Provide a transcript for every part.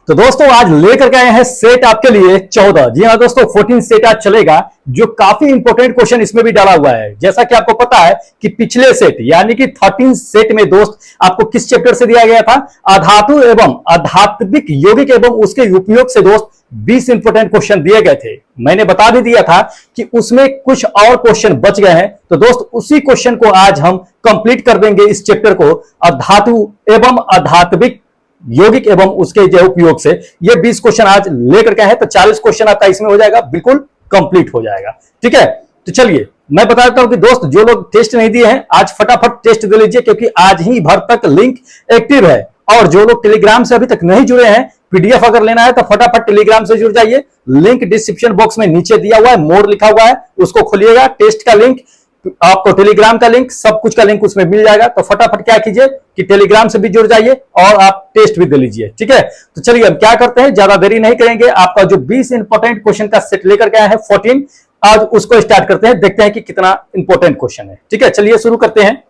तो दोस्तों आज लेकर के आए हैं सेट आपके लिए 14। जी हाँ दोस्तों 14 सेट आज चलेगा, जो काफी इंपॉर्टेंट क्वेश्चन इसमें भी डाला हुआ है। जैसा कि आपको पता है कि पिछले सेट यानी कि 13 सेट में दोस्त आपको किस चैप्टर से दिया गया था, अधातु एवं आध्यात्मिक यौगिक एवं उसके उपयोग से दोस्त 20 इंपॉर्टेंट क्वेश्चन दिए गए थे। मैंने बता भी दिया था कि उसमें कुछ और क्वेश्चन बच गए हैं, तो दोस्त उसी क्वेश्चन को आज हम कंप्लीट कर देंगे इस चैप्टर को, अधातु एवं आध्यात्मिक यौगिक एवं उसके जो उपयोग से। ये 20 क्वेश्चन आज लेकर के हैं, तो 40 क्वेश्चन आपका इसमें हो जाएगा, बिल्कुल कंप्लीट हो जाएगा। ठीक है, तो चलिए मैं बता देता हूं कि दोस्त जो लोग टेस्ट नहीं दिए हैं आज फटाफट टेस्ट दे लीजिए, क्योंकि आज ही भर तक लिंक एक्टिव है। और जो लोग टेलीग्राम से अभी तक नहीं जुड़े हैं, पीडीएफ अगर लेना है तो फटाफट टेलीग्राम से जुड़ जाइए। लिंक डिस्क्रिप्शन बॉक्स में नीचे दिया हुआ है, मोर लिखा हुआ है, उसको खोलिएगा। टेस्ट का लिंक, आपको टेलीग्राम का लिंक, सब कुछ का लिंक उसमें मिल जाएगा। तो फटाफट क्या कीजिए कि टेलीग्राम से भी जुड़ जाइए और आप टेस्ट भी दे लीजिए। ठीक है, तो चलिए हम क्या करते हैं, ज्यादा देरी नहीं करेंगे। आपका जो 20 इंपॉर्टेंट क्वेश्चन का सेट लेकर के आया है 14, आज उसको स्टार्ट करते हैं, देखते हैं कि कितना इंपॉर्टेंट क्वेश्चन है। ठीक है, चलिए शुरू करते हैं।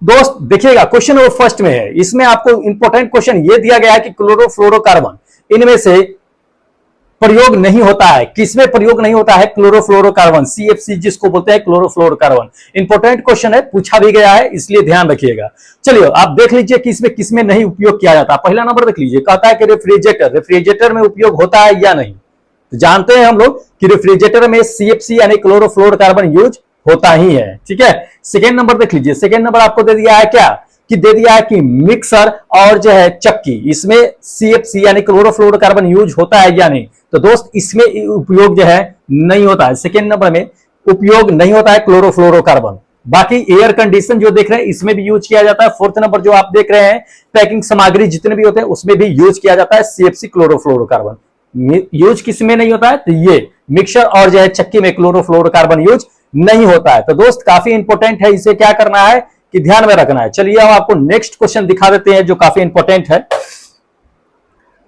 दोस्त देखिएगा क्वेश्चन नंबर फर्स्ट में है, इसमें आपको इंपॉर्टेंट क्वेश्चन ये दिया गया है कि क्लोरोफ्लोरोकार्बन इनमें से प्रयोग नहीं होता है। किसमें प्रयोग नहीं होता है? क्लोरोफ्लोरोकार्बन, सीएफसी जिसको बोलते हैं क्लोरोफ्लोरोकार्बन। इंपॉर्टेंट क्वेश्चन है, पूछा भी गया है, इसलिए ध्यान रखिएगा। चलिए आप देख लीजिए कि इसमें किसमें नहीं उपयोग किया जाता। पहला नंबर देख लीजिए, कहता है कि रेफ्रिजरेटर में उपयोग होता है या नहीं। तो जानते हैं हम लोग कि रेफ्रिजरेटर में सीएफसी यानी क्लोरोफ्लोरोकार्बन यूज होता ही है। ठीक है, सेकेंड नंबर देख लीजिए, सेकेंड नंबर आपको दे दिया है क्या कि दे दिया है कि मिक्सर और जो है चक्की, इसमें सीएफसी यानी क्लोरोफ्लोरोकार्बन यूज होता है या नहीं। तो दोस्त इसमें उपयोग जो है नहीं होता है, सेकेंड नंबर में उपयोग नहीं होता है क्लोरोफ्लोरोकार्बन। बाकी एयर कंडीशन जो देख रहे हैं इसमें भी यूज किया जाता है। फोर्थ नंबर जो आप देख रहे हैं पैकिंग सामग्री जितने भी होते हैं उसमें भी यूज किया जाता है सीएफसी क्लोरोफ्लोरोकार्बन। यूज किसमें नहीं होता है? तो ये मिक्सर और जो है चक्की में क्लोरोफ्लोरोकार्बन यूज नहीं होता है। तो दोस्त काफी इंपॉर्टेंट है, इसे क्या करना है कि ध्यान में रखना है। चलिए हम आपको नेक्स्ट क्वेश्चन दिखा देते हैं जो काफी इंपॉर्टेंट है।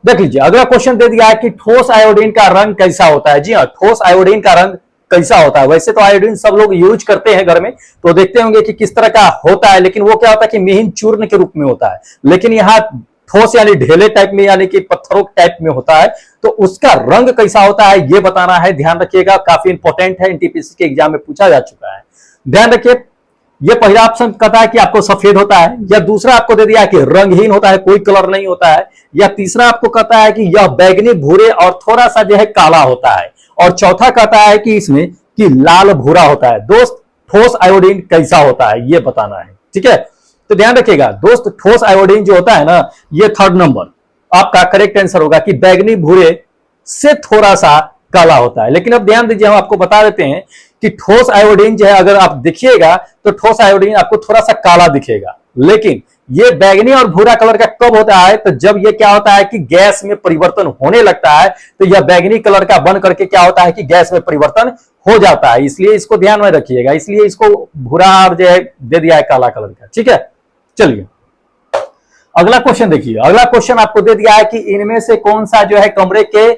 देख लीजिए अगला क्वेश्चन दे दिया है कि ठोस आयोडीन का रंग कैसा होता है। जी हाँ, ठोस आयोडीन का रंग कैसा होता है। वैसे तो आयोडीन सब लोग यूज करते हैं घर में, तो देखते होंगे कि किस तरह का होता है, लेकिन वो क्या होता है कि मिहीन चूर्ण के रूप में होता है। लेकिन यहाँ ठोस यानी ढेले टाइप में यानी कि पत्थरों टाइप में होता है, तो उसका रंग कैसा होता है ये बताना है। ध्यान रखिएगा, काफी इंपॉर्टेंट है, एनटीपीसी के एग्जाम में पूछा जा चुका है। ध्यान रखिए, ये पहला ऑप्शन कहता है कि आपको सफेद होता है, या दूसरा आपको दे दिया है कि रंगहीन होता है, कोई कलर नहीं होता है, या तीसरा आपको कहता है कि यह बैगनी भूरे और थोड़ा सा जो है काला होता है, और चौथा कहता है कि इसमें कि लाल भूरा होता है। दोस्त ठोस आयोडीन कैसा होता है ये बताना है। ठीक है, तो ध्यान रखिएगा दोस्त, ठोस आयोडीन जो होता है ना, ये थर्ड नंबर आपका करेक्ट आंसर होगा कि बैगनी भूरे से थोड़ा सा काला होता है। लेकिन अब ध्यान दीजिए, हम आपको बता देते हैं कि ठोस आयोडीन जो है अगर आप देखिएगा तो ठोस आयोडीन आपको थोड़ा सा काला दिखेगा, लेकिन ये बैगनी और भूरा कलर का कब होता है? तो जब ये क्या होता है कि गैस में परिवर्तन होने लगता है, तो यह बैगनी कलर का बन करके क्या होता है कि गैस में परिवर्तन हो जाता है। इसलिए इसको ध्यान में रखिएगा, इसलिए इसको भूरा और जो है दे दिया है काला कलर का। ठीक है, चलिए अगला क्वेश्चन देखिए। अगला क्वेश्चन आपको दे दिया है कि इनमें से कौन सा जो है कमरे के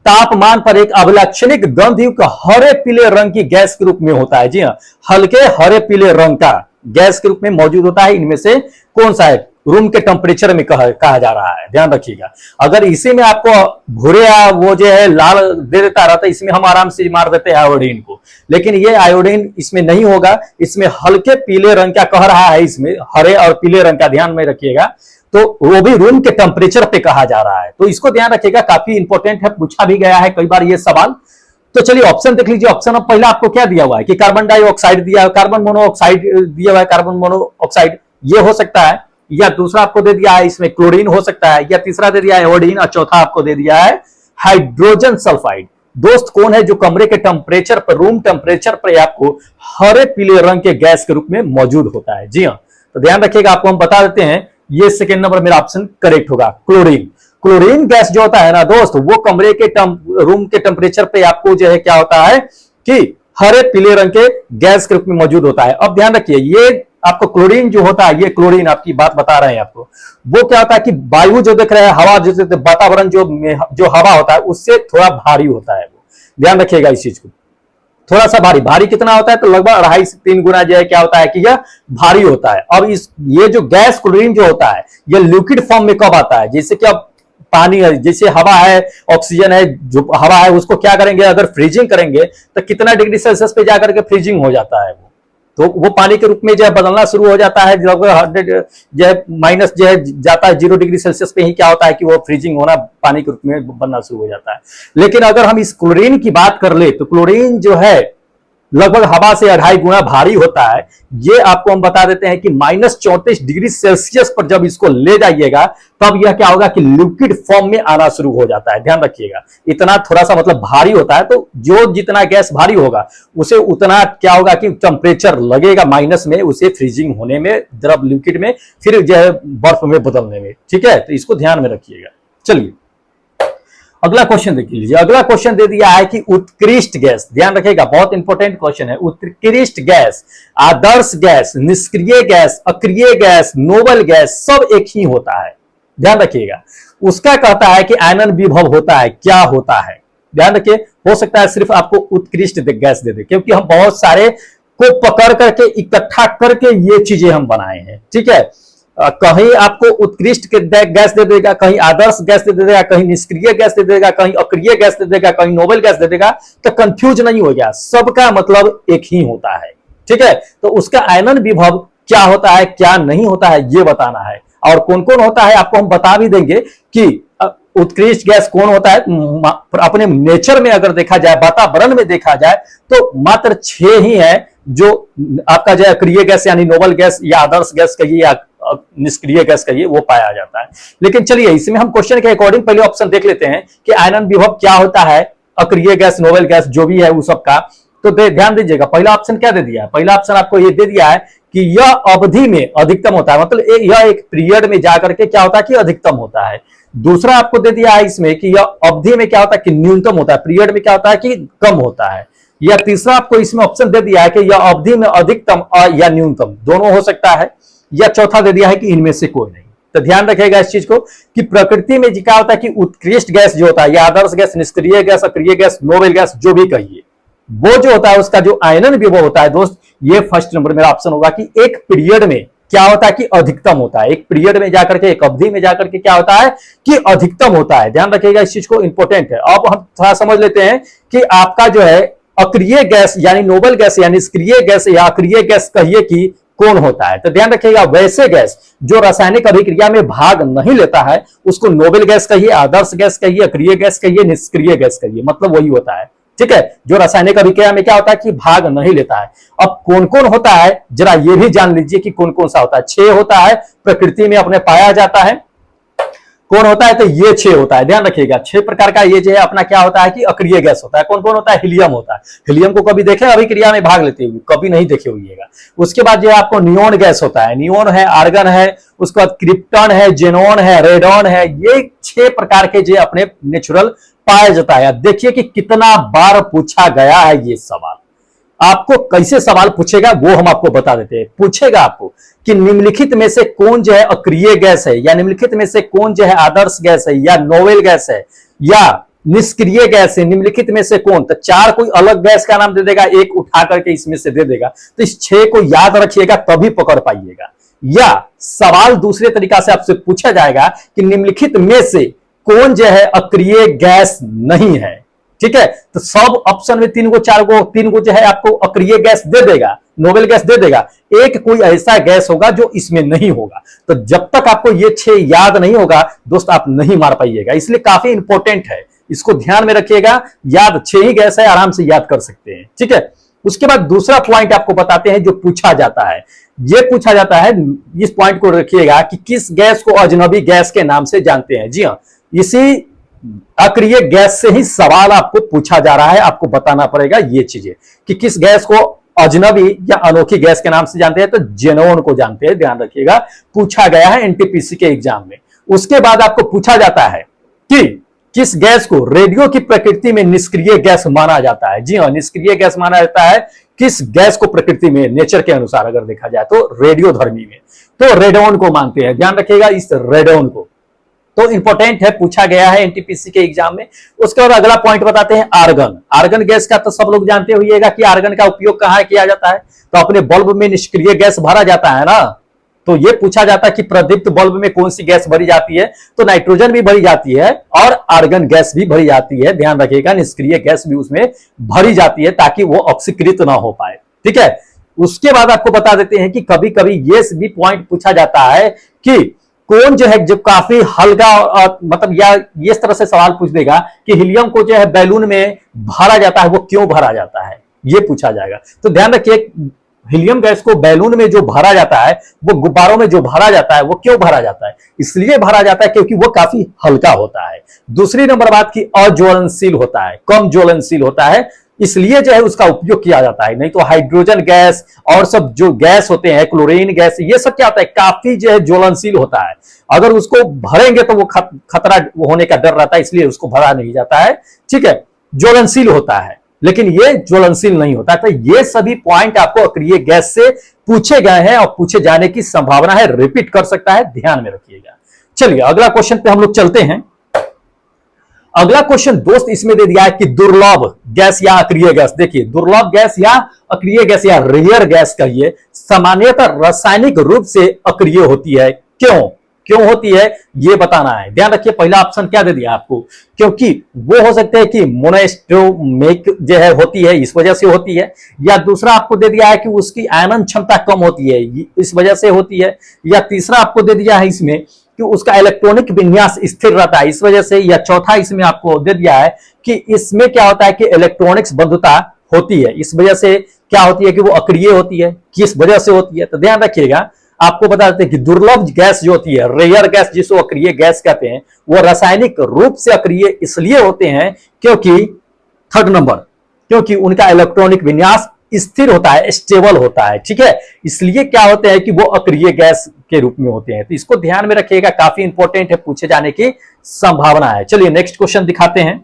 तापमान पर एक अभिलक्षणिक गंधयुक्त हरे पीले रंग की गैस के रूप में होता है। जी हाँ, हल्के हरे पीले रंग का गैस के रूप में मौजूद होता है। इनमें से कौन सा है? रूम के टेम्परेचर में कहा जा रहा है। ध्यान रखिएगा, अगर इसी में आपको भूरे या वो जो है लाल दे देता रहता, इसमें हम आराम से मार देते हैं आयोडीन को, लेकिन ये आयोडीन इसमें नहीं होगा। इसमें हल्के पीले रंग का कह रहा है, इसमें हरे और पीले रंग का ध्यान में रखिएगा, तो वो भी रूम के टेम्परेचर पे कहा जा रहा है। तो इसको ध्यान रखिएगा, काफी इंपॉर्टेंट है, पूछा भी गया है कई बार ये सवाल। तो चलिए ऑप्शन देख लीजिए। ऑप्शन अब पहला आपको क्या दिया हुआ है कि कार्बन डाइऑक्साइड दिया है, कार्बन मोनोऑक्साइड दिया हुआ है, कार्बन मोनोऑक्साइड ये हो सकता है, या दूसरा आपको दे दिया है इसमें क्लोरीन हो सकता है, या तीसरा दे दिया है आयोडीन, और चौथा आपको दे दिया है हाइड्रोजन सल्फाइड। दोस्त कौन है जो कमरे के टेम्परेचर पर, रूम टेम्परेचर पर आपको हरे पीले रंग के गैस के रूप में मौजूद होता है? जी हाँ, तो ध्यान रखिएगा, आपको हम बता देते हैं, ये सेकेंड नंबर मेरा ऑप्शन करेक्ट होगा, क्लोरीन। क्लोरीन गैस जो होता है ना दोस्त, वो कमरे के रूम के टेम्परेचर पे आपको जो है क्या होता है कि हरे पीले रंग के गैस के रूप में मौजूद होता है। अब ध्यान रखिए, ये आपको क्लोरीन जो होता है, ये क्लोरीन आपकी बात बता रहे हैं आपको, वो क्या होता है कि वायु जो देख रहे हैं, हवा जो वातावरण जो हवा होता है उससे थोड़ा भारी होता है। वो ध्यान रखिएगा इस चीज को, थोड़ा सा भारी। भारी कितना होता है? तो लगभग 2.5 से 3 गुना जो है क्या होता है कि यह भारी होता है। अब ये जो गैस क्लोरीन जो होता है, यह लिक्विड फॉर्म में कब आता है? जैसे कि अब पानी है, जैसे हवा है, ऑक्सीजन है, जो हवा है उसको क्या करेंगे, अगर फ्रीजिंग करेंगे तो कितना डिग्री सेल्सियस पे जाकर के फ्रीजिंग हो जाता है, तो वो पानी के रूप में जो है बदलना शुरू हो जाता है। जब 100 जो है माइनस जो है जाता है 0 डिग्री सेल्सियस पे ही क्या होता है कि वो फ्रीजिंग होना पानी के रूप में बनना शुरू हो जाता है। लेकिन अगर हम इस क्लोरीन की बात कर ले तो क्लोरीन जो है लगभग हवा से 2.5 गुना भारी होता है। ये आपको हम बता देते हैं कि -34 डिग्री सेल्सियस पर जब इसको ले जाइएगा तब यह क्या होगा कि लिक्विड फॉर्म में आना शुरू हो जाता है। ध्यान रखिएगा, इतना थोड़ा सा मतलब भारी होता है, तो जो जितना गैस भारी होगा उसे उतना क्या होगा कि टेम्परेचर लगेगा माइनस में, उसे फ्रीजिंग होने में, द्रव लिक्विड में, फिर जो है बर्फ में बदलने में। ठीक है, तो इसको ध्यान में रखिएगा। चलिए अगला क्वेश्चन देख लीजिए। अगला क्वेश्चन दे दिया है कि उत्कृष्ट गैस, ध्यान रखिएगा बहुत इंपॉर्टेंट क्वेश्चन है। उत्कृष्ट गैस, आदर्श गैस, निष्क्रिय गैस, अक्रिय गैस, नोबल गैस सब एक ही होता है। ध्यान रखिएगा, उसका कहता है कि आयनन विभव होता है, क्या होता है। ध्यान रखिए, हो सकता है सिर्फ आपको उत्कृष्ट गैस दे दे, क्योंकि हम बहुत सारे को पकड़ करके इकट्ठा करके ये चीजें हम बनाए हैं। ठीक है, कहीं आपको उत्कृष्ट गैस दे देगा, कहीं आदर्श गैस दे देगा, कहीं निष्क्रिय गैस दे देगा, कहीं अक्रिय गैस दे देगा, कहीं नोबल गैस दे देगा, तो कंफ्यूज नहीं हो गया, सबका मतलब एक ही होता है। ठीक है, तो उसका आयनन विभव क्या होता है, क्या नहीं होता है, ये बताना है। और कौन कौन होता है आपको हम बता भी देंगे कि उत्कृष्ट गैस कौन होता है। अपने नेचर में अगर देखा जाए, वातावरण में देखा जाए, तो मात्र 6 ही है जो आपका जो अक्रिय गैस यानी नोबल गैस या आदर्श गैस कहिए या निष्क्रिय गैस कहिए, वो पाया जाता है। लेकिन चलिए इसमें हम क्वेश्चन के अकॉर्डिंग पहले ऑप्शन देख लेते हैं कि आयनन विभव क्या होता है, अक्रिय गैस, नोबल गैस जो भी है वो सब का। तो ध्यान दीजिएगा, पहला ऑप्शन क्या दे दिया है, पहला ऑप्शन आपको ये दे दिया है कि यह अवधि में अधिकतम होता है, मतलब यह एक पीरियड में जाकर के क्या होता है कि अधिकतम होता है। दूसरा आपको दे दिया है इसमें कि यह अवधि में क्या होता है कि न्यूनतम होता है, पीरियड में क्या होता है कि कम होता है। या तीसरा आपको इसमें ऑप्शन दे दिया है कि यह अवधि में अधिकतम या न्यूनतम दोनों हो सकता है। या चौथा दे दिया है कि इनमें से कोई नहीं। तो ध्यान रखिएगा इस चीज को कि प्रकृति में क्या होता है कि उत्कृष्ट गैस जो होता है या आदर्श गैस, निष्क्रिय गैस, अक्रिय गैस, नोबल गैस जो भी कहिए, वो जो होता है उसका जो आयनन विभव होता है दोस्त, ये फर्स्ट नंबर मेरा ऑप्शन होगा कि एक पीरियड में क्या होता है कि अधिकतम होता है। एक पीरियड में जाकर के, एक अवधि में जाकर के क्या होता है कि अधिकतम होता है। ध्यान रखिएगा इस चीज को, इंपॉर्टेंट है। अब हम थोड़ा समझ लेते हैं कि आपका जो है अक्रिय गैस यानी नोबल गैस या निष्क्रिय गैस या अक्रिय गैस कहिए कि कौन होता है। तो ध्यान रखिएगा, वैसे गैस जो रासायनिक अभिक्रिया में भाग नहीं लेता है उसको नोबल गैस कहिए, आदर्श गैस कहिए, अक्रिय गैस कहिए, निष्क्रिय गैस कहिए, मतलब वही होता है। ठीक है, जो रासायनिक अभिक्रिया में क्या होता है कि भाग नहीं लेता है। अब कौन कौन होता है जरा ये भी जान लीजिए कि कौन कौन सा होता है। 6 होता है, प्रकृति में अपने पाया जाता है। कौन होता है, तो ये 6 होता है। ध्यान रखिएगा 6 प्रकार का ये जो है अपना क्या होता है कि अक्रिय गैस होता है। कौन कौन होता है, हीलियम होता है। हीलियम को कभी देखे अभिक्रिया में भाग लेते हुए, कभी नहीं देखे हुईगा। उसके बाद जो है आपको नियोन गैस होता है, नियोन है, आर्गन है, उसके बाद क्रिप्टन है, जेनॉन है, रेडॉन है। ये 6 प्रकार के जो अपने नेचुरल पाया जाता है। देखिए कि कितना बार पूछा गया है ये सवाल। आपको कैसे सवाल पूछेगा वो हम आपको बता देते हैं। पूछेगा आपको कि निम्नलिखित में से कौन जो है अक्रिय गैस है, या निम्नलिखित में से कौन जो है आदर्श गैस है, या नोबल गैस है, या निष्क्रिय गैस है, निम्नलिखित में से कौन। तो 4 कोई अलग गैस का नाम दे देगा, एक उठा करके इसमें से दे देगा। तो इस 6 को याद रखिएगा तभी पकड़ पाइएगा। या सवाल दूसरे तरीका से आपसे पूछा जाएगा कि निम्नलिखित में से कौन जो है अक्रिय गैस नहीं है। ठीक है, तो सब ऑप्शन में 3 को 4 को 3 को जो है आपको अक्रिय गैस दे देगा, नोबल गैस दे देगा। एक कोई ऐसा गैस होगा जो इसमें नहीं होगा। तो जब तक आपको ये 6 याद नहीं होगा दोस्त आप नहीं मार पाइएगा, इसलिए काफी इंपॉर्टेंट है, इसको ध्यान में रखिएगा। याद 6 ही गैस है, आराम से याद कर सकते हैं। ठीक है, उसके बाद दूसरा पॉइंट आपको बताते हैं जो पूछा जाता है। ये पूछा जाता है, इस पॉइंट को रखिएगा कि किस गैस को अजनबी गैस के नाम से जानते हैं। जी हाँ, इसी अक्रिय गैस से ही सवाल आपको पूछा जा रहा है। आपको बताना पड़ेगा ये चीजें कि किस गैस को अजनबी या अनोखी गैस के नाम से जानते हैं। तो जेनॉन को जानते हैं, ध्यान रखिएगा, पूछा गया है एनटीपीसी के एग्जाम में। उसके बाद आपको पूछा जाता है कि किस गैस को रेडियो की प्रकृति में निष्क्रिय गैस माना जाता है। जी हाँ, निष्क्रिय गैस माना जाता है किस गैस को प्रकृति में, नेचर के अनुसार अगर देखा जाए तो रेडियोधर्मी में, तो रेडॉन को मानते हैं। ध्यान रखिएगा इस रेडॉन को, तो इंपॉर्टेंट है, पूछा गया है एनटीपीसी के एग्जाम में। उसके बाद अगला पॉइंट बताते हैं आर्गन। आर्गन गैस का तो सब लोग जानते होइएगा कि आर्गन का उपयोग कहां किया जाता है। तो अपने बल्ब में निष्क्रिय गैस भरा जाता है ना, तो ये पूछा जाता है कि प्रदीप्त बल्ब में कौन सी गैस भरी जाती है, तो नाइट्रोजन भी भरी जाती है और आर्गन गैस भी भरी जाती है। ध्यान रखिएगा, निष्क्रिय गैस भी उसमें भरी जाती है ताकि वो ऑक्सीकृत ना हो पाए। ठीक है, उसके बाद आपको बता देते हैं कि कभी कभी ये भी पॉइंट पूछा जाता है कि कौन जो है, जब काफी हल्का मतलब या इस तरह से सवाल पूछ देगा कि हीलियम को जो है बैलून में भरा जाता है, वो क्यों भरा जाता है, ये पूछा जाएगा। तो ध्यान रखिए, हीलियम गैस को बैलून में जो भरा जाता है, वो गुब्बारों में जो भरा जाता है, वो क्यों भरा जाता है, इसलिए भरा जाता है क्योंकि वो काफी हल्का होता है। दूसरी नंबर बात की अज्वलनशील होता है, कम ज्वलनशील होता है, इसलिए जो है उसका उपयोग किया जाता है। नहीं तो हाइड्रोजन गैस और सब जो गैस होते हैं, क्लोरीन गैस, ये सब क्या होता है, काफी जो है ज्वलनशील होता है। अगर उसको भरेंगे तो वो खतरा होने का डर रहता है, इसलिए उसको भरा नहीं जाता है। ठीक है, ज्वलनशील होता है लेकिन ये ज्वलनशील नहीं होता। तो ये सभी पॉइंट आपको अक्रिय गैस से पूछे गए हैं और पूछे जाने की संभावना है, रिपीट कर सकता है, ध्यान में रखिएगा। चलिए अगला क्वेश्चन पे हम लोग चलते हैं। अगला क्वेश्चन दोस्त इसमें दे दिया है कि दुर्लभ गैस या अक्रिय गैस। देखिए, दुर्लभ गैस या अक्रिय गैस या रेयर गैस कहिए, सामान्यतः रासायनिक रूप से अक्रिय होती है। क्यों होती है ये बताना है। ध्यान रखिए, पहला ऑप्शन क्या दे दिया आपको, क्योंकि वो हो सकते हैं कि मोनोस्टोमिक जो है होती है, इस वजह से होती है, या दूसरा आपको दे दिया है कि उसकी आयनन क्षमता कम होती है, इस वजह से होती है, या तीसरा आपको दे दिया है इसमें कि उसका इलेक्ट्रॉनिक विन्यास स्थिर रहता है, इस वजह से, या चौथा इसमें आपको दे दिया है कि इसमें क्या होता है कि इलेक्ट्रॉनिक्स बंधुता होती है, इस वजह से क्या होती है कि वो अक्रिय होती है, किस वजह से होती है। तो ध्यान रखिएगा, आपको बता देते हैं कि दुर्लभ गैस जो होती है, रेयर गैस जिसको अक्रिय गैस कहते हैं, वो रासायनिक रूप से अक्रिय इसलिए होते हैं क्योंकि थर्ड नंबर, क्योंकि उनका इलेक्ट्रॉनिक विन्यास स्थिर होता है, स्टेबल होता है। ठीक है, इसलिए क्या होते हैं कि वो अक्रिय गैस के रूप में होते हैं। तो इसको ध्यान में रखिएगा, काफी इंपॉर्टेंट है, पूछे जाने की संभावना है। चलिए नेक्स्ट क्वेश्चन दिखाते हैं।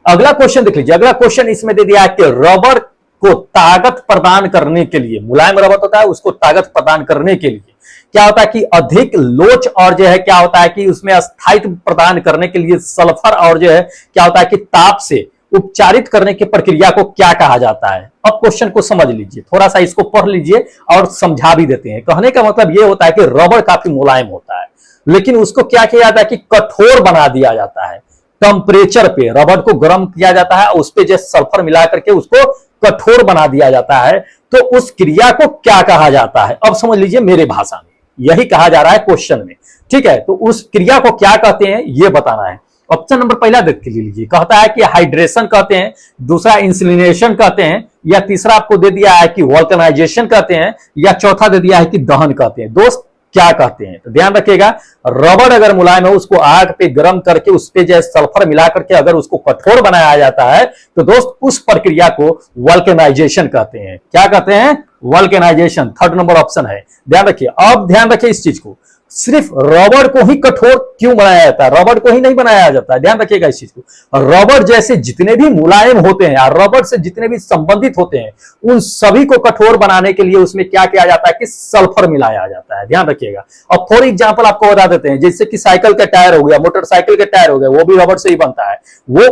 अगला क्वेश्चन देख लीजिए। अगला क्वेश्चन इसमें दे दिया है कि रबर को ताकत प्रदान करने के लिए, मुलायम रबर होता है, उसको ताकत प्रदान करने के लिए क्या होता है कि अधिक लोच और जो है क्या होता है कि उसमें स्थायित्व प्रदान करने के लिए सल्फर और जो है क्या होता है कि ताप से उपचारित करने की प्रक्रिया को क्या कहा जाता है। अब क्वेश्चन को समझ लीजिए, थोड़ा सा इसको पढ़ लीजिए और समझा भी देते हैं। कहने का मतलब यह होता है कि रबर काफी मुलायम होता है, लेकिन उसको क्या किया जाता है कि कठोर बना दिया जाता है। टेम्परेचर पे रबर को गर्म किया जाता है, उस पे जो सल्फर मिला करके उसको कठोर बना दिया जाता है। तो उस क्रिया को क्या कहा जाता है, अब समझ लीजिए मेरे भाषा में, यही कहा जा रहा है क्वेश्चन में। ठीक है, तो उस क्रिया को क्या कहते हैं ये बताना है। ऑप्शन नंबर पहला देख लीजिए, कहता है कि हाइड्रेशन कहते हैं, दूसरा इंसुलिनेशन कहते हैं, या तीसरा आपको दे दिया है कि वोल्केनाइजेशन कहते हैं, या चौथा दे दिया है कि दहन कहते हैं। दोस्त क्या कहते हैं, तो ध्यान रखिएगा, रबर अगर मुलायम है उसको आग पे गर्म करके उस पे जो सल्फर मिला करके अगर उसको कठोर बनाया जाता है तो दोस्त उस प्रक्रिया को वोल्केनाइजेशन कहते हैं। क्या कहते हैं, वोल्केनाइजेशन। थर्ड नंबर ऑप्शन है, ध्यान रखिए। अब ध्यान रखिए इस चीज को, सिर्फ रबर को ही कठोर क्यों बनाया जाता है, रबर को ही नहीं बनाया जाता है, ध्यान रखिएगा इस चीज को। रबर जैसे जितने भी मुलायम होते हैं या रबर से जितने भी संबंधित होते हैं, उन सभी को कठोर बनाने के लिए उसमें क्या किया जाता है कि सल्फर मिलाया जाता है, ध्यान रखिएगा। अब फॉर एग्जांपल आपको बता देते हैं, जैसे कि साइकिल का टायर हो गया, मोटरसाइकिल के टायर हो गए, वो भी रबर से ही बनता है। वो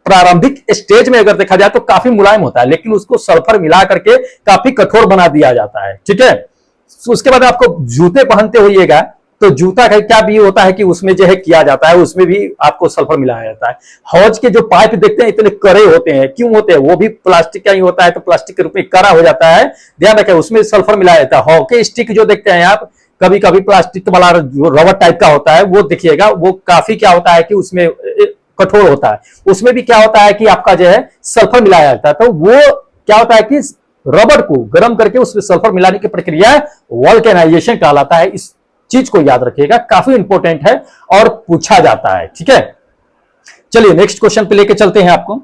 प्रारंभिक स्टेज में अगर देखा जाए तो काफी मुलायम होता है, लेकिन उसको सल्फर मिला करके काफी कठोर बना दिया जाता है। ठीक है, उसके बाद आपको जूते पहनते होइएगा, तो जूता का क्या भी होता है कि उसमें जो है किया जाता है, उसमें भी आपको सल्फर मिलाया जाता है। हौज के जो पाइप देखते हैं इतने कड़े होते हैं, क्यों होते हैं, वो भी प्लास्टिक का ही होता है, तो प्लास्टिक के रूप में कड़ा हो जाता है, ध्यान रखें, उसमें सल्फर मिलाया जाता है। हॉकी स्टिक जो देखते हैं आप, कभी कभी प्लास्टिक वाला जो रबर टाइप का होता है वो देखिएगा, वो काफी क्या होता है कि उसमें कठोर होता है, उसमें भी क्या होता है कि आपका जो है सल्फर मिलाया जाता है। तो वो क्या होता है कि रबर को गर्म करके उसमें सल्फर मिलाने की प्रक्रिया वोल्केनाइजेशन कहलाता है। इस चीज को याद रखिएगा, काफी इंपॉर्टेंट है और पूछा जाता है। ठीक है, चलिए नेक्स्ट क्वेश्चन पे लेके चलते हैं आपको।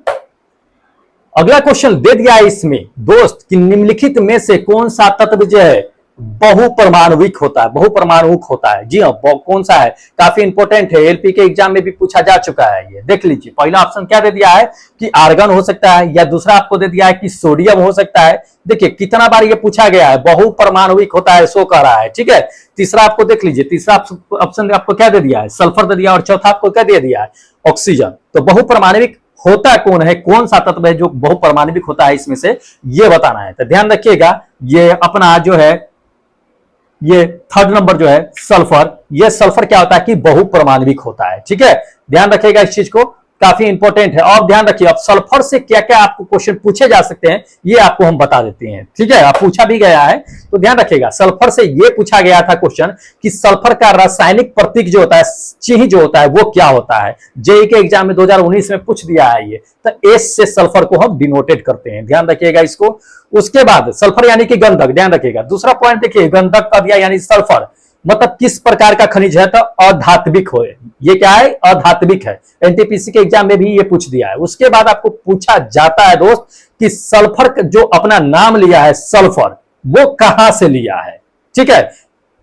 अगला क्वेश्चन दे दिया है इसमें दोस्त कि निम्नलिखित में से कौन सा तत्व जो है बहुपरमाणुविक होता है, बहुपरमाणुक होता है। जी हाँ, कौन सा है, काफी इंपॉर्टेंट है, एलपी के एग्जाम में भी पूछा जा चुका है। ये देख लीजिए, पहला ऑप्शन क्या दे दिया है कि आर्गन हो सकता है, या दूसरा आपको दे दिया है कि सोडियम हो सकता है। देखिए कितना बार ये पूछा गया है, बहुपरमाणुविक होता है सो कह रहा है। ठीक है, तीसरा आपको देख लीजिए, तीसरा ऑप्शन आपको क्या दे दिया है, सल्फर दे दिया, और चौथा आपको क्या दे दिया है, ऑक्सीजन। तो बहुपरमाणुविक होता कौन है, कौन सा तत्व है जो बहुपरमाणुविक होता है इसमें से, ये बताना है। तो ध्यान रखिएगा, ये अपना जो है ये थर्ड नंबर जो है सल्फर, ये सल्फर क्या होता है कि बहुपरमाणविक होता है। ठीक है, ध्यान रखिएगा इस चीज को, काफी इंपॉर्टेंट है। और ध्यान रखिए, अब सल्फर से क्या क्या आपको क्वेश्चन पूछे जा सकते हैं ये आपको हम बता देते हैं। ठीक है, आप पूछा भी गया है तो ध्यान रखिएगा। सल्फर से ये पूछा गया था क्वेश्चन कि सल्फर का रासायनिक प्रतीक जो होता है, चिन्ह जो होता है वो क्या होता है। जेईई के एग्जाम में 2019 में पूछ दिया है ये, तो एस से सल्फर को हम डिनोटेड करते हैं, ध्यान रखिएगा इसको। उसके बाद सल्फर यानी कि गंधक, ध्यान रखिएगा। दूसरा पॉइंट देखिए, गंधक का दिया यानी सल्फर मतलब किस प्रकार का खनिज है, तो अधात्विक हो, ये क्या है, अधात्विक है। एनटीपीसी के एग्जाम में भी ये पूछ दिया है। उसके बाद आपको पूछा जाता है दोस्त कि सल्फर जो अपना नाम लिया है सल्फर, वो कहां से लिया है। ठीक है,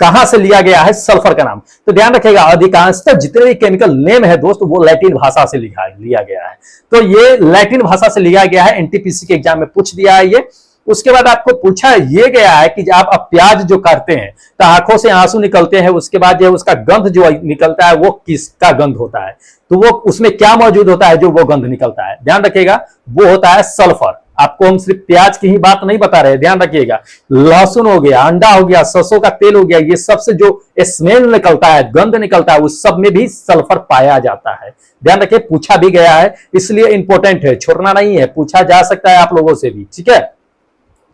कहां से लिया गया है सल्फर का नाम, तो ध्यान रखिएगा अधिकांशतः जितने भी केमिकल नेम है दोस्त वो लैटिन भाषा से लिया गया है। तो ये लैटिन भाषा से लिया गया है, एनटीपीसी के एग्जाम में पूछ दिया है ये। उसके बाद आपको पूछा ये गया है कि आप अब प्याज जो काटते हैं तो आंखों से आंसू निकलते हैं, उसके बाद जो उसका गंध जो निकलता है वो किसका गंध होता है, तो वो उसमें क्या मौजूद होता है जो वो गंध निकलता है, ध्यान रखिएगा, वो होता है सल्फर। आपको हम सिर्फ प्याज की ही बात नहीं बता रहे, ध्यान रखिएगा। लहसुन हो गया, अंडा हो गया, सरसों का तेल हो गया, ये सबसे जो स्मेल निकलता है, गंध निकलता है, उस सब में भी सल्फर पाया जाता है। ध्यान रखिए, पूछा भी गया है इसलिए इंपॉर्टेंट है, छोड़ना नहीं है, पूछा जा सकता है आप लोगों से भी। ठीक है,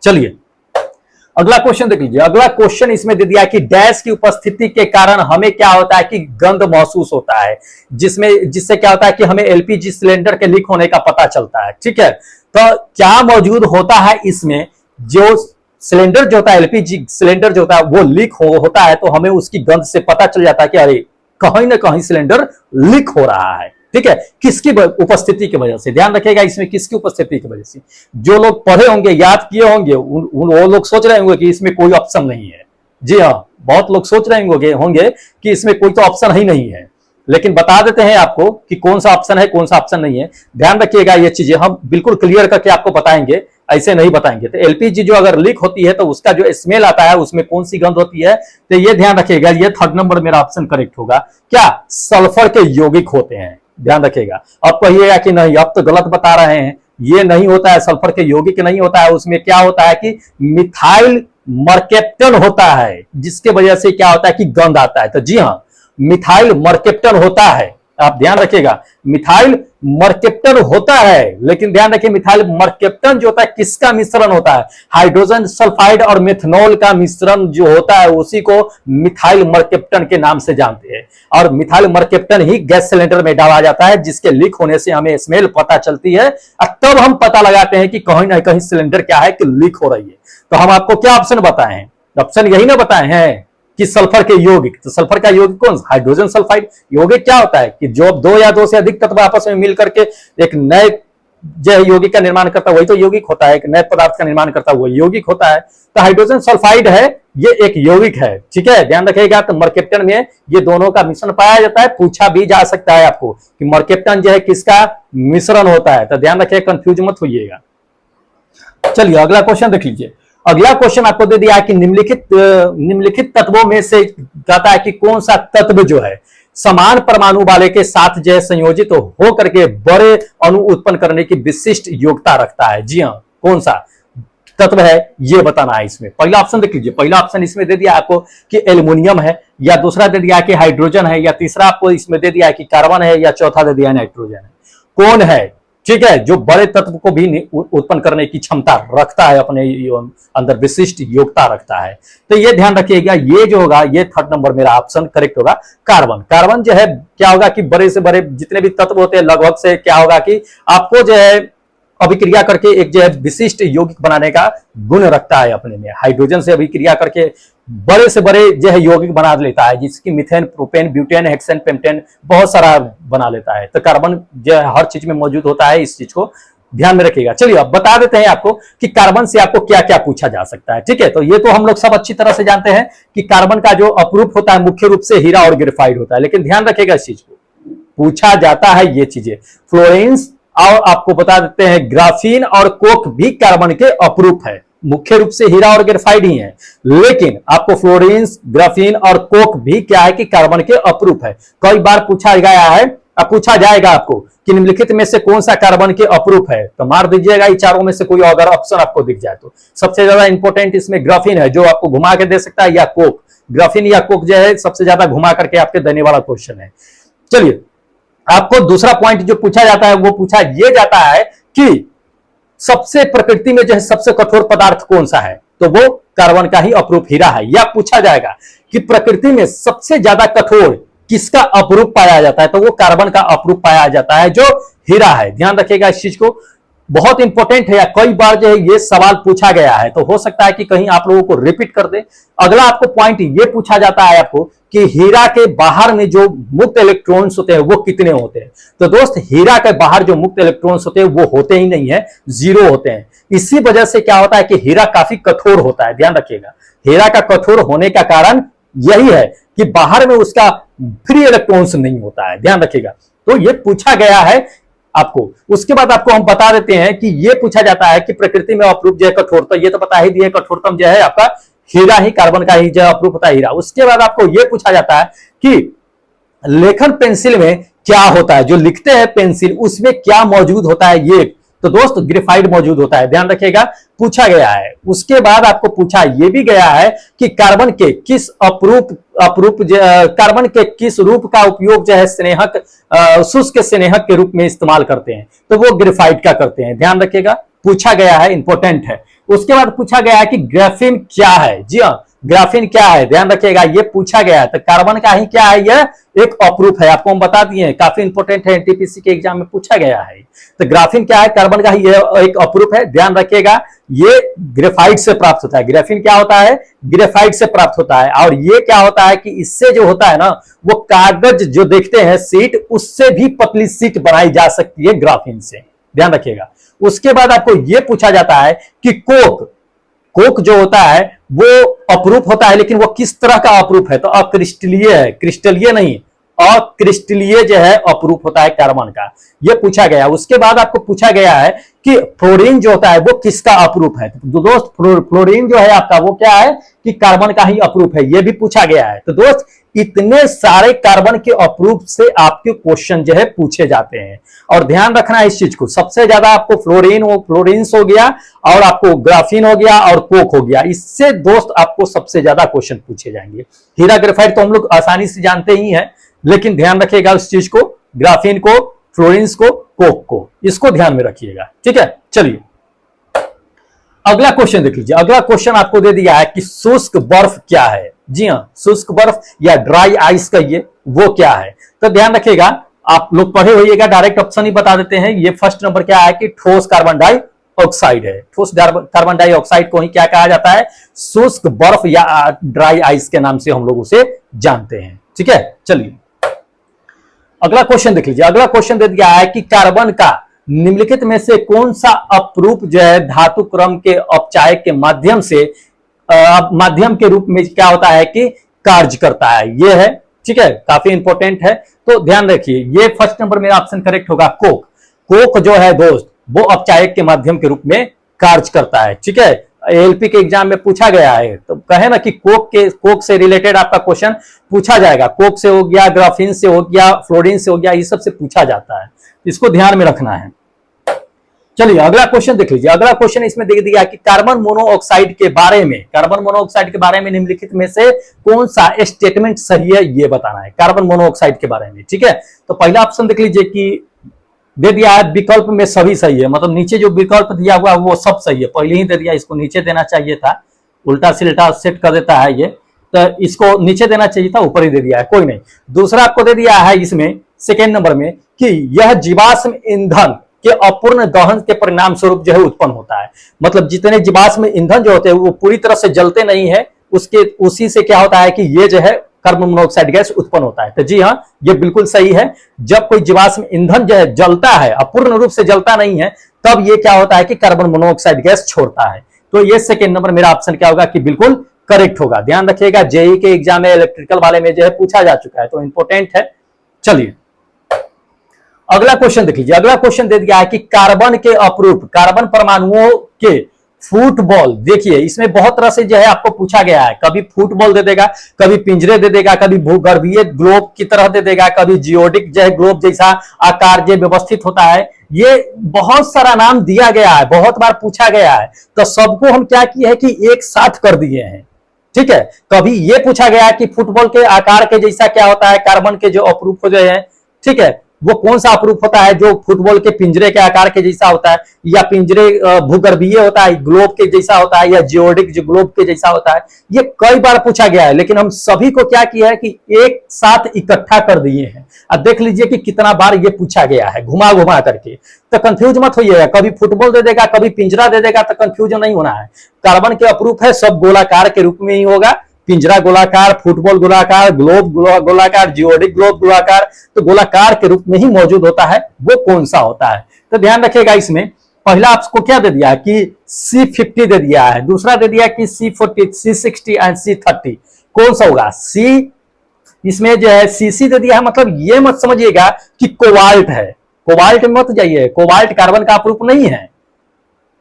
चलिए अगला क्वेश्चन देख लीजिए। अगला क्वेश्चन इसमें दे दिया कि डैश की उपस्थिति के कारण हमें क्या होता है कि गंध महसूस होता है, जिससे क्या होता है कि हमें एलपीजी सिलेंडर के लीक होने का पता चलता है। ठीक है, तो क्या मौजूद होता है इसमें, जो सिलेंडर जो होता है, एलपीजी सिलेंडर जो होता है वो लीक होता है, तो हमें उसकी गंध से पता चल जाता है कि अरे कहीं ना कहीं सिलेंडर लीक हो रहा है। ठीक है, किसकी उपस्थिति की वजह से, ध्यान रखिएगा इसमें किसकी उपस्थिति की वजह से। जो लोग पढ़े होंगे, याद किए होंगे, वो लोग सोच रहे होंगे कि इसमें कोई ऑप्शन नहीं है। जी हाँ, बहुत लोग सोच रहे होंगे कि इसमें कोई तो ऑप्शन ही नहीं है, लेकिन बता देते हैं आपको कि कौन सा ऑप्शन है, कौन सा ऑप्शन नहीं है। ध्यान रखिएगा, ये चीजें हम बिल्कुल क्लियर करके आपको बताएंगे, ऐसे नहीं बताएंगे। तो एलपीजी जो अगर लीक होती है तो उसका जो स्मेल आता है उसमें कौन सी गंध होती है, तो ये ध्यान रखिएगा, ये थर्ड नंबर मेरा ऑप्शन करेक्ट होगा। क्या सल्फर के यौगिक होते हैं, ध्यान रखिएगा। अब कहिएगा कि नहीं अब तो गलत बता रहे हैं, ये नहीं होता है, सल्फर के यौगिक नहीं होता है, उसमें क्या होता है कि मिथाइल मर्केप्टन होता है, जिसके वजह से क्या होता है कि गंध आता है। तो जी हाँ, मिथाइल मर्केप्टन होता है, आप ध्यान रखिएगा, मिथाइल मर्केप्टन होता है। लेकिन ध्यान रखिए, मिथाइल मर्केप्टन जो होता है किसका मिश्रण होता है, हाइड्रोजन सल्फाइड और मेथनॉल का मिश्रण जो होता है उसी को मिथाइल मर्केप्टन के नाम से जानते हैं। और मिथाइल मर्केप्टन ही गैस सिलेंडर में डाला जाता है, जिसके लीक होने से हमें स्मेल पता चलती है, तब हम पता लगाते हैं कि कहीं ना कहीं सिलेंडर क्या है कि लीक हो रही है। तो हम आपको क्या ऑप्शन बताए हैं, ऑप्शन यही ना बताए हैं कि सल्फर के यौगिक। तो सल्फर का यौगिक कौन, हाइड्रोजन सल्फाइड। यौगिक क्या होता है कि जो दो या दो से अधिक तत्व आपस में मिल करके एक नए जो यौगिक का निर्माण करता है वही तो यौगिक होता है, एक नए पदार्थ का निर्माण करता है वो यौगिक होता है। तो हाइड्रोजन सल्फाइड है, ये एक यौगिक है। ठीक है, ध्यान रखिएगा। तो मर्केप्टन में ये दोनों का मिश्रण पाया जाता है, पूछा भी जा सकता है आपको कि मर्केप्टन जो है किसका मिश्रण होता है, तो ध्यान रखिएगा, कंफ्यूज मत होइएगा। चलिए अगला क्वेश्चन देख लीजिए। अगला क्वेश्चन आपको दे दिया है कि निम्नलिखित तत्वों में से कहता है कि कौन सा तत्व जो है समान परमाणु वाले के साथ जो है संयोजित हो करके बड़े अणु उत्पन्न करने की विशिष्ट योग्यता रखता है। जी हाँ, कौन सा तत्व है ये बताना है इसमें। पहला ऑप्शन देख लीजिए, पहला ऑप्शन इसमें दे दिया आपको कि एल्युमिनियम है, या दूसरा दे दिया कि हाइड्रोजन है, या तीसरा आपको इसमें दे दिया कि कार्बन है, या चौथा दे दिया नाइट्रोजन है। कौन है, ठीक है, जो बड़े तत्व को भी उत्पन्न करने की क्षमता रखता है, अपने अंदर विशिष्ट योग्यता रखता है। तो ये ध्यान रखिएगा, ये जो होगा ये थर्ड नंबर मेरा ऑप्शन करेक्ट होगा, कार्बन। कार्बन जो है क्या होगा कि बड़े से बड़े जितने भी तत्व होते हैं लगभग से क्या होगा कि आपको जो है अभिक्रिया करके एक जो है विशिष्ट यौगिक बनाने का गुण रखता है अपने में। हाइड्रोजन से अभिक्रिया करके बड़े से बड़े जो है यौगिक बना लेता है, जिसकी methane, propane, butane, hexane, pentane बहुत सारा बना लेता है। तो कार्बन जो है हर चीज में मौजूद होता है, इस चीज को ध्यान में रखिएगा। चलिए अब बता देते हैं आपको कि कार्बन से आपको क्या क्या पूछा जा सकता है। ठीक है, तो ये तो हम लोग सब अच्छी तरह से जानते हैं कि कार्बन का जो अपरूप होता है मुख्य रूप से हीरा और ग्रेफाइट होता है, लेकिन ध्यान रखिएगा इस चीज को, पूछा जाता है ये चीजें। फ्लोरेंस और आपको बता देते हैं ग्राफीन और कोक भी कार्बन के अपरूप है, मुख्य रूप से हीरा और ग्रेफाइट ही है, लेकिन आपको फ्लोरेंस, ग्राफीन और कोक भी क्या है कि कार्बन के अपरूप है। कई बार पूछा गया है अब पूछा जाएगा आपको कि निम्नलिखित में से कौन सा कार्बन के अपरूप है, तो मार दीजिएगा ये चारों में से कोई अगर ऑप्शन आपको दिख जाए तो। सबसे ज्यादा इंपॉर्टेंट इसमें ग्राफीन है, जो आपको घुमा के दे सकता है, या कोक। ग्राफीन या कोक जो है सबसे ज्यादा घुमा करके आपके देने वाला क्वेश्चन है। चलिए, आपको दूसरा पॉइंट जो पूछा जाता है वो पूछा यह जाता है कि सबसे प्रकृति में जो है सबसे कठोर पदार्थ कौन सा है, तो वो कार्बन का ही अपरूप हीरा है। यह पूछा जाएगा कि प्रकृति में सबसे ज्यादा कठोर किसका अपरूप पाया जाता है, तो वो कार्बन का अपरूप पाया जाता है, जो हीरा है। ध्यान रखिएगा इस चीज को, बहुत इंपॉर्टेंट है, या कई बार जो है ये सवाल पूछा गया है, तो हो सकता है कि कहीं आप लोगों को रिपीट कर दे। अगला आपको पॉइंट ये पूछा जाता है आपको कि हीरा के बाहर में जो मुक्त इलेक्ट्रॉन्स होते हैं वो कितने होते हैं, तो दोस्त हीरा के बाहर जो मुक्त इलेक्ट्रॉन्स होते हैं वो होते ही नहीं है, 0 होते हैं। इसी वजह से क्या होता है कि हीरा काफी कठोर होता है। ध्यान रखिएगा, हीरा का कठोर होने का कारण यही है कि बाहर में उसका फ्री इलेक्ट्रॉन्स नहीं होता है। ध्यान रखिएगा, तो ये पूछा गया है आपको। उसके बाद आपको हम बता देते हैं कि ये पूछा जाता है कि प्रकृति में अपरूप जो है कठोर, तो ये तो बता ही दिए, कठोरतम जो है आपका हीरा ही, कार्बन का ही जो अपरूप होता है हीरा। उसके बाद आपको ये पूछा जाता है कि लेखन पेंसिल में क्या होता है, जो लिखते हैं पेंसिल उसमें क्या मौजूद होता है, ये तो दोस्त ग्रेफाइट मौजूद होता है। ध्यान रखिएगा, पूछा गया है। उसके बाद आपको पूछा यह भी गया है कि कार्बन के किस कार्बन के किस रूप का उपयोग जो है स्नेहक, शुष्क स्नेहक के रूप में इस्तेमाल करते हैं, तो वो ग्रेफाइट का करते हैं। ध्यान रखिएगा, पूछा गया है, इंपॉर्टेंट है। उसके बाद पूछा गया है कि ग्राफीन क्या है। जी हाँ, ग्राफीन क्या है, ध्यान रखिएगा, ये पूछा गया है। तो कार्बन का ही क्या है, यह एक अपरूप है, आपको हम बता दिए, काफी इंपॉर्टेंट है, एनटीपीसी के एग्जाम में पूछा गया है। तो ग्राफीन क्या है, कार्बन का ही एक अपरूप है। ध्यान रखिएगा, ये ग्रेफाइट से प्राप्त होता है। ग्राफीन क्या होता है, ग्रेफाइट से प्राप्त होता है। और ये क्या होता है कि इससे जो होता है ना, वो कागज जो देखते हैं सीट, उससे भी पतली सीट बनाई जा सकती है ग्राफीन से। ध्यान रखिएगा। उसके बाद आपको यह पूछा जाता है कि कोक जो होता है वो अपरूप होता है, लेकिन वो किस तरह का अपरूप है, तो अक्रिस्टलीय है, क्रिस्टलीय नहीं, अक्रिस्टलीय जो है अपरूप होता है कार्बन का, यह पूछा गया। उसके बाद आपको पूछा गया है कि फ्लोरीन जो होता है वो किसका अपरूप है, तो दोस्त फ्लोरीन जो है आपका वो क्या है कि कार्बन का ही अपरूप है, यह भी पूछा गया है। तो दोस्त इतने सारे कार्बन के अपरूप से आपके क्वेश्चन जो है पूछे जाते हैं, और ध्यान रखना है इस चीज को। सबसे ज्यादा आपको फ्लोरीन्स हो गया, और आपको ग्राफीन हो गया, और कोक हो गया, इससे दोस्त आपको सबसे ज्यादा क्वेश्चन पूछे जाएंगे। हीरा ग्रेफाइट तो हम लोग आसानी से जानते ही हैं, लेकिन ध्यान रखिएगा उस चीज को, ग्राफीन को, फ्लोरीन्स को, कोक को, इसको ध्यान में रखिएगा, ठीक है। चलिए अगला क्वेश्चन देख लीजिए। अगला क्वेश्चन आपको दे दिया है कि शुष्क बर्फ क्या है। जी हाँ, शुष्क बर्फ या ड्राई आइस कहिए, वो क्या है। तो ध्यान रखिएगा, आप लोग पढ़े होइएगा, डायरेक्ट ऑप्शन ही बता देते हैं। ये फर्स्ट नंबर क्या है कि ठोस कार्बन डाइऑक्साइड है। ठोस कार्बन डाइऑक्साइड को ही क्या कहा जाता है, शुष्क बर्फ या ड्राई आइस के नाम से हम लोग उसे जानते हैं, ठीक है। चलिए अगला क्वेश्चन देख लीजिए। अगला क्वेश्चन दे दिया है कि कार्बन का निम्नलिखित में से कौन सा अपरूप जो है धातु क्रम के अपचायक के माध्यम से माध्यम के रूप में क्या होता है कि कार्य करता है, ये है, ठीक है, काफी इंपॉर्टेंट है। तो ध्यान रखिए, ये फर्स्ट नंबर मेरा ऑप्शन करेक्ट होगा, कोक जो है दोस्त वो अपचायक के माध्यम के रूप में कार्य करता है, ठीक है। एलपी के एग्जाम में पूछा गया है, तो कहे ना कि कोक से रिलेटेड आपका क्वेश्चन पूछा जाएगा। कोक से हो गया, ग्राफीन से हो गया, फ्लोरीन से हो गया, ये सब से पूछा जाता है, इसको ध्यान में रखना है। चलिए अगला क्वेश्चन देख लीजिए। अगला क्वेश्चन इसमें दे दिया कि कार्बन मोनोऑक्साइड के बारे में निम्नलिखित में से कौन सा स्टेटमेंट सही है, ये बताना है कार्बन मोनोऑक्साइड के बारे में, ठीक है। तो पहला ऑप्शन देख लीजिए कि दे दिया है विकल्प में सभी सही है, मतलब नीचे जो विकल्प दिया हुआ है वो सब सही है, पहले ही दे दिया, इसको नीचे देना चाहिए था, उल्टा सिल्टा सेट कर देता है ये, तो इसको नीचे देना चाहिए था, ऊपर ही दे दिया है, कोई नहीं। दूसरा आपको दे दिया है इसमें सेकेंड नंबर में कि यह जीवाश्म ईंधन के अपूर्ण दहन के परिणाम स्वरूप जो है उत्पन्न होता है, मतलब जितने जीवाश्म ईंधन जो होते हैं वो पूरी तरह से जलते नहीं है, उसी से क्या होता है कि ये जो है कार्बन मोनोऑक्साइड गैस उत्पन्न होता है। तो जी हाँ, ये बिल्कुल सही है। जब कोई जीवाश्म ईंधन जो है जलता है, अपूर्ण रूप से जलता नहीं है, तब ये क्या होता है कि कार्बन मोनोऑक्साइड गैस छोड़ता है। तो ये सेकेंड नंबर मेरा ऑप्शन क्या होगा कि बिल्कुल करेक्ट होगा। ध्यान रखिएगा, जेई के एग्जाम में इलेक्ट्रिकल वाले में जो है पूछा जा चुका है, तो इंपॉर्टेंट है। चलिए अगला क्वेश्चन देख लीजिए। अगला क्वेश्चन दे दिया है कि कार्बन के अपरूप, कार्बन परमाणुओं के फुटबॉल, देखिए इसमें बहुत तरह से जो है आपको पूछा गया है, कभी फुटबॉल दे देगा, कभी पिंजरे दे देगा, कभी भूगर्भीय ग्लोब की तरह दे देगा, कभी जियोडिक जो है ग्लोब जैसा आकार जो व्यवस्थित होता है, ये बहुत सारा नाम दिया गया है, बहुत बार पूछा गया है, तो सबको हम क्या किए हैं कि एक साथ कर दिए हैं। ठीक है, कभी ये पूछा गया है कि फुटबॉल के आकार के जैसा क्या होता है, कार्बन के जो अपरूप जो है, ठीक है, वो कौन सा अपरूप होता है जो फुटबॉल के पिंजरे के आकार के जैसा होता है, या पिंजरे भूगर्भीय होता है ग्लोब के जैसा होता है, या जियोडिक जो ग्लोब के जैसा होता है, ये कई बार पूछा गया है, लेकिन हम सभी को क्या किया है कि एक साथ इकट्ठा कर दिए हैं। अब देख लीजिए कि कितना बार ये पूछा गया है घुमा घुमा करके, तो कंफ्यूज मत होइएगा, कभी फुटबॉल दे देगा, कभी पिंजरा दे देगा, तो कंफ्यूज नहीं होना है। कार्बन के अपरूप है, सब गोलाकार के रूप में ही होगा, पिंजरा गोलाकार, फुटबॉल गोलाकार, ग्लोब गोलाकार, जियोडिक ग्लोब गोलाकार, तो गोलाकार के रूप में ही मौजूद होता है, वो कौन सा होता है। तो ध्यान रखिएगा, इसमें पहला आपको क्या दे दिया है कि C50 दे दिया है, दूसरा दे दिया कि C40, C60 एंड C30, कौन सा होगा? C, इसमें जो है CC दे दिया है, मतलब ये मत समझिएगा कि कोबाल्ट है, कोबाल्ट में मत जाइए, कोबाल्ट कार्बन का अपरूप नहीं है,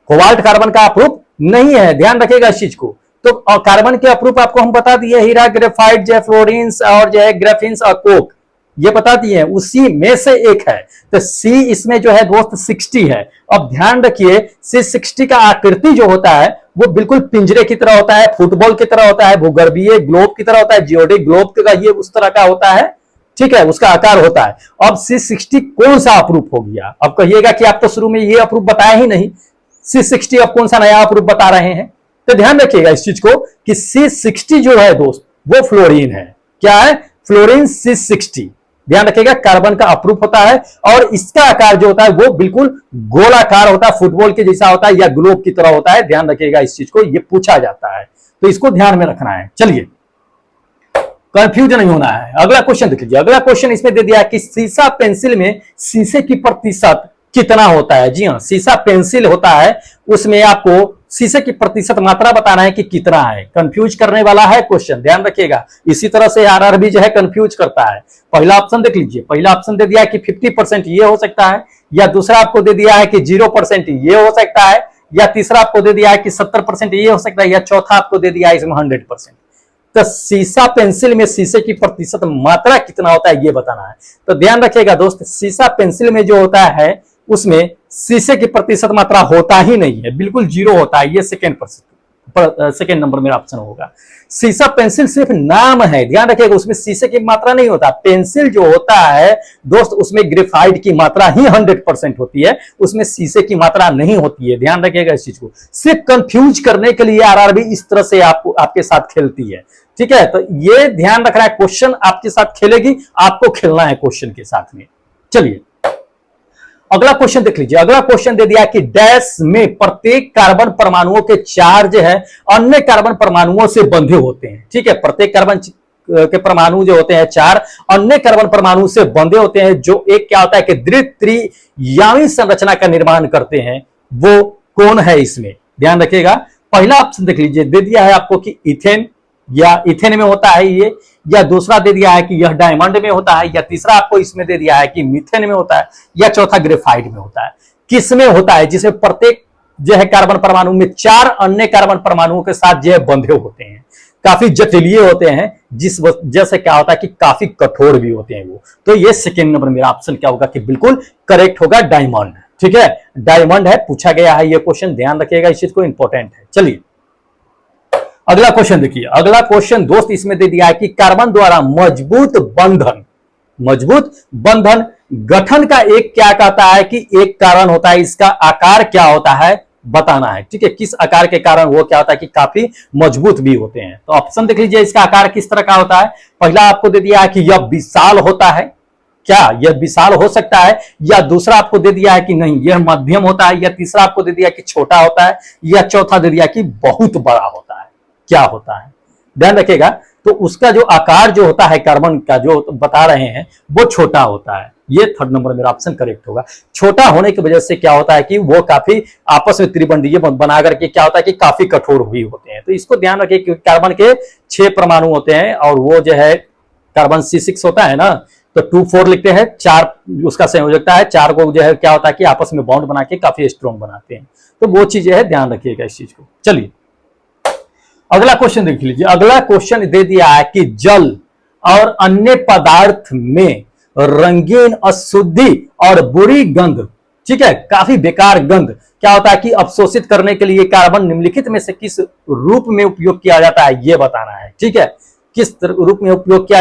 कोबाल्ट कार्बन का अपरूप नहीं है, ध्यान रखिएगा इस चीज को। तो कार्बन के अपरूप आपको हम बता दिए, हीरा, ग्रेफाइट, जो है फ्लोरिन्स और जो है ग्रेफिन्स और कोक, ये बता दिए हैं, उसी में से एक है। तो C इसमें जो है दोस्त 60 है। अब ध्यान रखिए C60 का आकृति जो होता है वो बिल्कुल पिंजरे की तरह होता है, फुटबॉल की तरह होता है, भूगर्भीय ग्लोब की तरह होता है, जियोडिक ग्लोब का ये उस तरह का होता है, ठीक है, उसका आकार होता है। अब C60 कौन सा अपरूप हो गया? अब कहिएगा कि आप तो शुरू में ये अपरूप बताया ही नहीं, C60 अब कौन सा नया अपरूप बता रहे हैं? तो ध्यान रखिएगा इस चीज को कि C60 जो है दोस्त वो फ्लोरीन है। क्या है? Fluorine C60। ध्यान रखिएगा, कार्बन का अपरूप होता है और इसका आकार जो होता है वो बिल्कुल गोलाकार होता है, फुटबॉल के जैसा होता है या ग्लोब की तरह होता है। ध्यान रखिएगा इस चीज को, ये पूछा जाता है, तो इसको ध्यान में रखना है। चलिए, कंफ्यूजन नहीं होना है। अगला क्वेश्चन देख लीजिए। अगला क्वेश्चन इसमें दे दिया है कि सीसा पेंसिल में शीशे की प्रतिशत कितना होता है। जी हाँ, सीसा पेंसिल होता है, उसमें आपको शीशे की प्रतिशत मात्रा बताना है कि कितना है। कंफ्यूज करने वाला है क्वेश्चन, ध्यान रखिएगा। इसी तरह से आरआर भी जो है कंफ्यूज करता है। पहला ऑप्शन देख लीजिए, पहला ऑप्शन दे दिया है कि 50% ये हो सकता है, या दूसरा आपको दे दिया है कि 0% ये हो सकता है, या तीसरा आपको दे दिया है कि 70% ये हो सकता है, या चौथा आपको दे दिया है इसमें 100%। तो सीसा पेंसिल में शीशे की प्रतिशत मात्रा कितना होता है ये बताना है। तो ध्यान रखिएगा दोस्त, सीसा पेंसिल में जो होता है उसमें शीशे की प्रतिशत मात्रा होता ही नहीं है, बिल्कुल 0 होता है। ये सेकेंड नंबर मेरा ऑप्शन होगा। सीसा पेंसिल सिर्फ नाम है, ध्यान रखिएगा, उसमें शीशे की मात्रा नहीं होता। पेंसिल जो होता है दोस्त उसमें ग्रेफाइट की मात्रा ही 100% होती है, उसमें शीशे की मात्रा नहीं होती है। ध्यान रखिएगा इस चीज को, सिर्फ कंफ्यूज करने के लिए आरआरबी इस तरह से आपके साथ खेलती है, ठीक है। तो ये ध्यान रखना है, क्वेश्चन आपके साथ खेलेगी, आपको खेलना है क्वेश्चन के साथ में। चलिए अगला क्वेश्चन देख लीजिए। अगला क्वेश्चन दे दिया कि डैश में प्रत्येक कार्बन परमाणुओं के चार्ज है अन्य कार्बन परमाणुओं से बंधे होते हैं, ठीक है। प्रत्येक कार्बन के परमाणु जो होते हैं 4 अन्य कार्बन परमाणु से बंधे होते हैं, जो एक क्या होता है कि द्वित्रियामी संरचना का निर्माण करते हैं। वो कौन है इसमें? ध्यान रखिएगा, पहला ऑप्शन देख लीजिए, दे दिया है आपको कि इथेन, या इथेन में होता है ये, या दूसरा दे दिया है कि यह डायमंड में होता है, या तीसरा आपको इसमें दे दिया है कि मीथेन में होता है, या चौथा ग्रेफाइट में होता है। किस में होता है? जिसमें प्रत्येक जो है कार्बन परमाणु में 4 अन्य कार्बन परमाणुओं के साथ जो है बंधे होते हैं, काफी जटिलीय होते हैं, जिस वजह से क्या होता है कि काफी कठोर भी होते हैं वो। तो ये सेकेंड नंबर मेरा ऑप्शन क्या होगा कि बिल्कुल करेक्ट होगा, डायमंड, ठीक है, डायमंड है। पूछा गया है ये क्वेश्चन, ध्यान रखिएगा इस चीज को, इंपॉर्टेंट है। चलिए अगला क्वेश्चन देखिए। अगला क्वेश्चन दोस्त इसमें दे दिया है कि कार्बन द्वारा मजबूत बंधन गठन का एक क्या कहता है कि एक कारण होता है, इसका आकार क्या होता है बताना है, ठीक है। किस आकार के कारण वो क्या होता है कि काफी मजबूत भी होते हैं। तो ऑप्शन देख लीजिए, इसका आकार किस तरह का होता है। पहला आपको दे दिया है कि यह विशाल होता है, क्या यह विशाल हो सकता है, या दूसरा आपको दे दिया है कि नहीं यह मध्यम होता है, या तीसरा आपको दे दिया कि छोटा होता है, या चौथा दे दिया कि बहुत बड़ा होता है। क्या होता है? ध्यान रखिएगा, तो उसका जो आकार जो होता है कार्बन का जो बता रहे हैं वो छोटा होता है। ये थर्ड नंबर मेरा ऑप्शन करेक्ट होगा। छोटा होने की वजह से क्या होता है कि वो काफी आपस में त्रिबंधीय बना करके क्या होता है कि काफी कठोर भी होते हैं। तो इसको ध्यान रखिए कि कार्बन के 6 परमाणु होते हैं, और वो जो है कार्बन C6 होता है ना, तो 2 4 लिखते हैं, 4 उसका संयोजकता है, 4 को जो है क्या होता है कि आपस में बॉन्ड बना के काफी स्ट्रॉन्ग बनाते हैं। तो वो चीजें है, ध्यान रखिएगा इस चीज को। चलिए अगला क्वेश्चन देख लीजिए। अगला क्वेश्चन दे दिया है कि जल और अन्य पदार्थ में रंगीन अशुद्धि और बुरी गंध, ठीक है, काफी बेकार गंध क्या होता है कि अवशोषित करने के लिए कार्बन निम्नलिखित में से किस रूप में उपयोग किया जाता है ये बताना है। ठीक है, किस रूप में उपयोग किया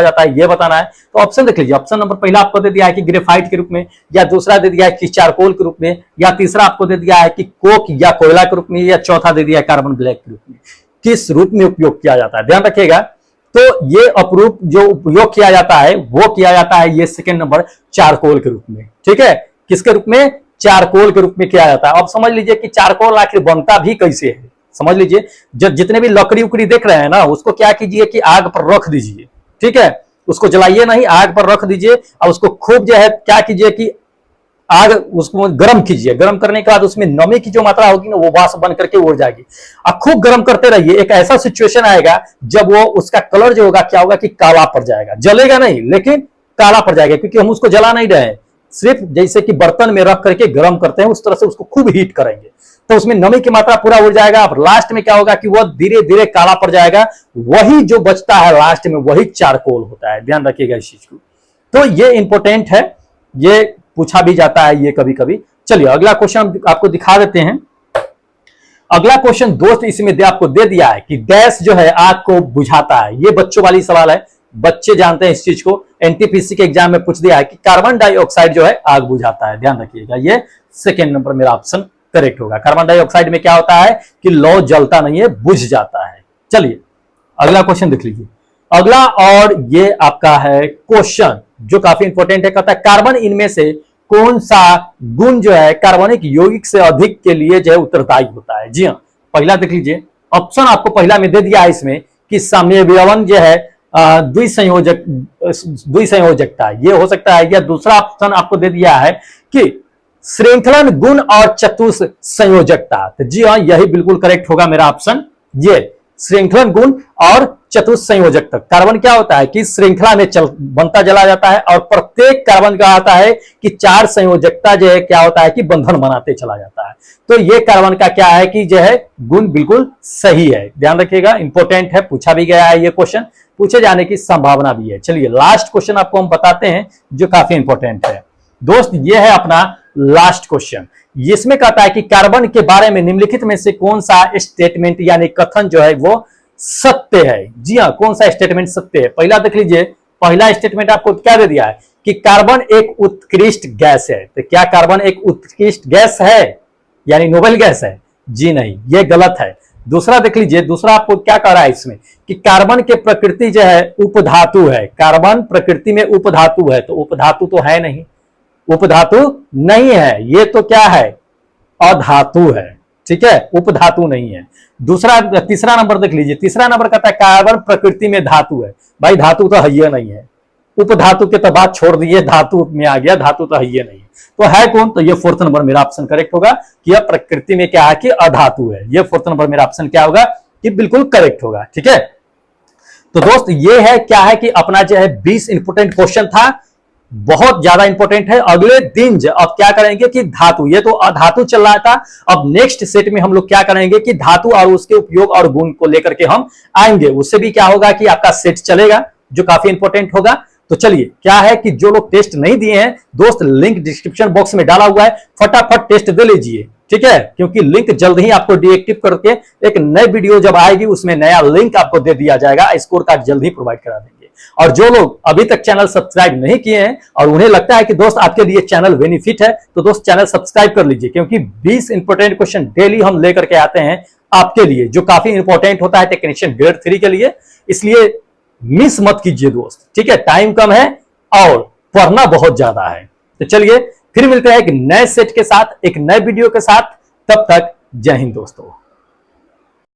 जाता है ये बताना है। तो ऑप्शन देख लीजिए। ऑप्शन नंबर पहला आपको दे दिया है कि ग्रेफाइट के रूप में, या दूसरा दे दिया है कि चारकोल के रूप में, या तीसरा आपको दे दिया है कि कोक या कोयला के रूप में, या चौथा दे दिया है कार्बन ब्लैक के रूप में। किस रूप में उपयोग किया जाता है ध्यान रखिएगा। तो ये अपरूप जो उपयोग किया जाता है वो किया जाता है ये सेकंड नंबर चारकोल के रूप में। ठीक है, किसके रूप में? चारकोल के रूप में किया जाता है। अब समझ लीजिए कि चारकोल आखिर बनता भी कैसे है। समझ लीजिए, जब जितने भी लकड़ी उकड़ी देख रहे हैं ना, उसको क्या कीजिए कि आग पर रख दीजिए। ठीक है, उसको जलाइए नहीं, आग पर रख दीजिए और उसको खूब जो है क्या कीजिए कि आग उसको गर्म कीजिए। गर्म करने के बाद उसमें नमी की जो मात्रा होगी ना वो वाष्प बन करके उड़ जाएगी। अब खूब गर्म करते रहिए, एक ऐसा सिचुएशन आएगा जब वो उसका कलर जो होगा क्या होगा कि काला पड़ जाएगा। जलेगा नहीं लेकिन काला पड़ जाएगा, क्योंकि हम उसको जला नहीं रहे हैं, सिर्फ जैसे कि बर्तन में रख करके गर्म करते हैं उस तरह से उसको खूब हीट करेंगे तो उसमें नमी की मात्रा पूरा उड़ जाएगा। अब लास्ट में क्या होगा कि वह धीरे धीरे काला पड़ जाएगा। वही जो बचता है लास्ट में वही चारकोल होता है। ध्यान रखिएगा इस चीज को। तो ये इंपॉर्टेंट है, ये पूछा भी जाता है ये कभी कभी। चलिए अगला क्वेश्चन आपको दिखा देते हैं। अगला क्वेश्चन दोस्त इसमें आपको दे दिया है कि डैश जो है आग को बुझाता है। ये बच्चों वाली सवाल है, बच्चे जानते हैं इस चीज को। एनटीपीसी के एग्जाम में पूछ दिया है कि कार्बन डाइऑक्साइड जो है आग बुझाता है। ध्यान रखिएगा, ये सेकेंड नंबर मेरा ऑप्शन करेक्ट होगा। कार्बन डाइऑक्साइड में क्या होता है कि लौ जलता नहीं है, बुझ जाता है। चलिए अगला क्वेश्चन देख लीजिए। अगला और ये आपका है क्वेश्चन जो काफी इंपॉर्टेंट है। कहता है कार्बन इनमें से कौन सा गुण जो है कार्बनिक यौगिक से अधिक के लिए जो है उत्तरदायी होता है। जी हाँ, पहला देख लीजिए। ऑप्शन आपको पहला में दे दिया है इसमें कि समयवयन जो है द्विसंयोजकता ये हो सकता है, या दूसरा ऑप्शन आपको दे दिया है कि श्रृंखलन गुण और चतुसंयोजकता। तो जी हाँ, यही बिल्कुल करेक्ट होगा मेरा ऑप्शन। ये श्रृंखलन गुण और चतुसंयोजकता। कार्बन क्या होता है कि श्रृंखला में बनता चला जाता है और प्रत्येक कार्बन का आता है कि 4 संयोजकता जो है क्या होता है कि बंधन बनाते चला जाता है। तो ये कार्बन का क्या है कि जो है गुण बिल्कुल सही है। ध्यान रखिएगा, इंपॉर्टेंट है, पूछा भी गया है, ये क्वेश्चन पूछे जाने की संभावना भी है। चलिए लास्ट क्वेश्चन आपको हम बताते हैं जो काफी इंपॉर्टेंट है दोस्त। ये है अपना लास्ट क्वेश्चन। इसमें कहता है कि कार्बन के बारे में निम्नलिखित में से कौन सा स्टेटमेंट यानी कथन जो है वो सत्य है। जी हाँ, कौन सा स्टेटमेंट सत्य है? पहला देख लीजिए। पहला स्टेटमेंट आपको क्या दे दिया है कि कार्बन एक उत्कृष्ट गैस है। तो क्या कार्बन एक उत्कृष्ट गैस है यानी नोबेल गैस है? जी नहीं, ये गलत है। दूसरा देख लीजिए। दूसरा आपको क्या कह रहा है इसमें कि कार्बन के प्रकृति जो है उपधातु है। कार्बन प्रकृति में उपधातु है, तो उपधातु तो है नहीं, उपधातु नहीं है, ये तो क्या है अधातु है। ठीक है, उपधातु नहीं है। तीसरा नंबर देख लीजिए। तीसरा नंबर कहता है कार्बन प्रकृति में धातु है। भाई धातु तो है ही नहीं है, उपधातु के तो बात छोड़ दिए, धातु में आ गया, धातु तो है ही नहीं है। तो है कौन? तो ये फोर्थ नंबर मेरा ऑप्शन करेक्ट होगा कि यह प्रकृति में क्या है कि अधातु है। ये फोर्थ नंबर मेरा ऑप्शन क्या होगा कि बिल्कुल करेक्ट होगा। ठीक है, तो दोस्त ये है क्या है कि अपना जो है 20 इंपोर्टेंट क्वेश्चन था, बहुत ज्यादा इंपॉर्टेंट है। अगले दिन अब क्या करेंगे कि धातु, ये तो अधातु चल रहा था, अब नेक्स्ट सेट में हम लोग क्या करेंगे कि धातु और उसके उपयोग और गुण को लेकर के हम आएंगे। उससे भी क्या होगा कि आपका सेट चलेगा जो काफी इंपॉर्टेंट होगा। तो चलिए क्या है कि जो लोग टेस्ट नहीं दिए हैं दोस्त, लिंक डिस्क्रिप्शन बॉक्स में डाला हुआ है, फटाफट टेस्ट दे लीजिए। ठीक है, क्योंकि लिंक जल्द ही आपको डीएक्टिव करके एक नई वीडियो जब आएगी उसमें नया लिंक आपको दे दिया जाएगा। स्कोर कार्ड जल्द ही प्रोवाइड करा देंगे। और जो लोग अभी तक चैनल सब्सक्राइब नहीं किए हैं और उन्हें लगता है कि दोस्त आपके लिए चैनल बेनिफिट है, तो दोस्त चैनल सब्सक्राइब कर लीजिए, क्योंकि 20 इंपोर्टेंट क्वेश्चन डेली हम लेकर के आते हैं आपके लिए, जो काफी इंपॉर्टेंट होता है टेक्नीशियन ग्रेड 3 के लिए। इसलिए मिस मत कीजिए दोस्त। ठीक है, टाइम कम है और पढ़ना बहुत ज्यादा है। तो चलिए फिर मिलते हैं एक नए सेट के साथ, एक नए वीडियो के साथ। तब तक जय हिंद दोस्तों।